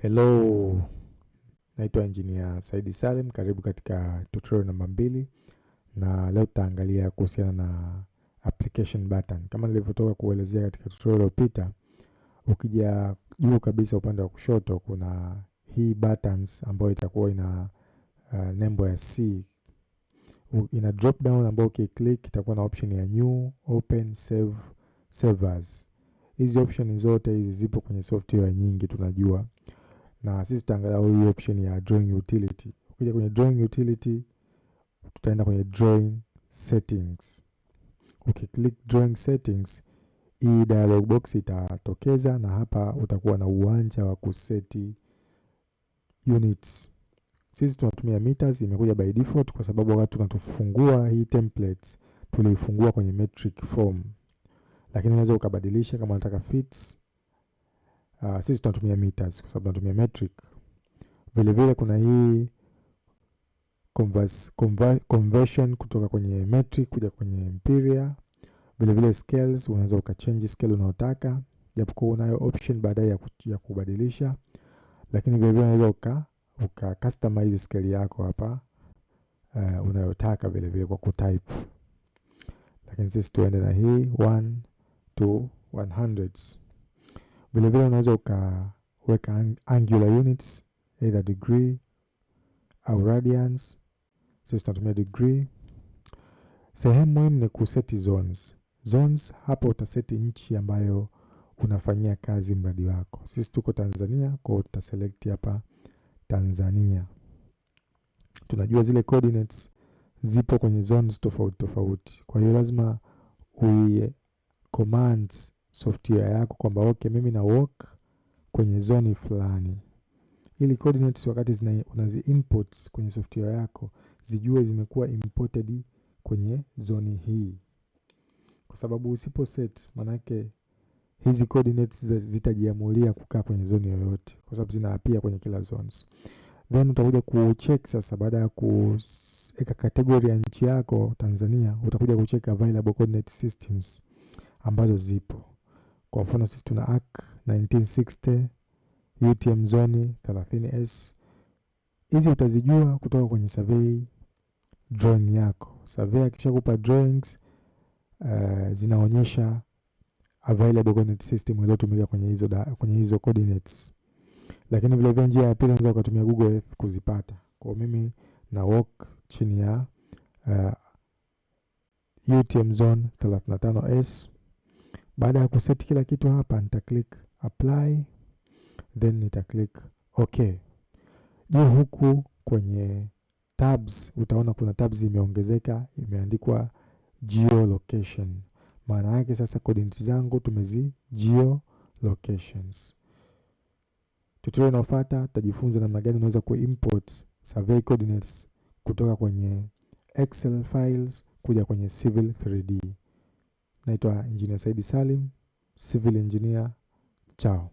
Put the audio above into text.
Hello, naitwa Engineer Saidi Salim, karibu katika tutorial namba 2 na leo tutaangalia kuhusiana na application button. Kama nilivyotoka kuelezea katika tutorial iliyopita, ukija juu kabisa upande wa kushoto kuna hii buttons ambayo itakuwa ina nembo ya C. Ina drop down ambayo ukiklik itakuwa na option ya new, open, save, save as. Hizi option zote hizi zipo kwenye software nyingi tunajua. Na sisi tutaangalia hii option ya drawing utility. Ukija kwenye drawing utility, tutaenda kwenye drawing settings. Ukiklik drawing settings, hii dialog box itatokeza na hapa utakuwa na uwanja wa kuseti units. Sisi tunatumia meters, imekuja by default kwa sababu wakati tunatufungua hii templates tuliifungua kwenye metric form. Lakini unaweza ukabadilisha kama unataka fits. Sisi tunatumia meters kwa sababu tunatumia metric. Vile vile kuna hii conversion kutoka kwenye metric kuja kwenye imperial. Vile vile scales, unaweza ukachange scale unayotaka, japokuwa unayo option baadaye ya kubadilisha. Lakini vile vile unaweza uka customize scale yako hapa unayotaka vile vile kwa kutype. Lakini sisi tuende na hii 1 to 100. Vile vile unaweza ukaweka angular units, either degree au radians. Sisi tunatumia degree. Sehemu muhimu ni kuseti zones. Zones hapo utaseti nchi ambayo unafanyia kazi mradi wako. Sisi tuko Tanzania, kwa hiyo tutaselect hapa Tanzania. Tunajua zile coordinates zipo kwenye zones tofauti tofauti. Kwa hiyo lazima command software yako kwamba okay, mimi na work kwenye zone fulani. Ili coordinates wakati unazi import kwenye software yako zijue zimekuwa imported kwenye zone hii. Kwa sababu usipo set, manake hizi coordinates zitajiamulia kukaa kwenye zone yoyote kwa sababu zinaapia kwenye kila zones. Then utakuja kucheck sasa, baada ya kuweka category ya nchi yako Tanzania, utakuja kucheck available coordinate systems ambazo zipo. Kwa mfano sisi tuna ARC 1960, UTM zone 30S. Hizi utazijua kutoka kwenye survey drawing yako. Survey akishakupa drawings zinaonyesha available coordinate system iliyotumika kwenye hizo coordinates. Lakini vile vile njia ya pili unaweza kutumia Google Earth kuzipata. Kwa mimi na work chini ya UTM zone 35S. Baada ya kuset kila kitu hapa, nita click apply, then nita click okay. Juu huku kwenye tabs utaona kuna tabs imeongezeka, imeandikwa geolocation. Maana yake sasa coordinates zangu tumezi geolocations. Tutorial inayofuata tutajifunza namna gani unaweza kuimport survey coordinates kutoka kwenye Excel files kuja kwenye Civil 3D. Naitwa Engineer Saidi Salim, Civil Engineer. Ciao.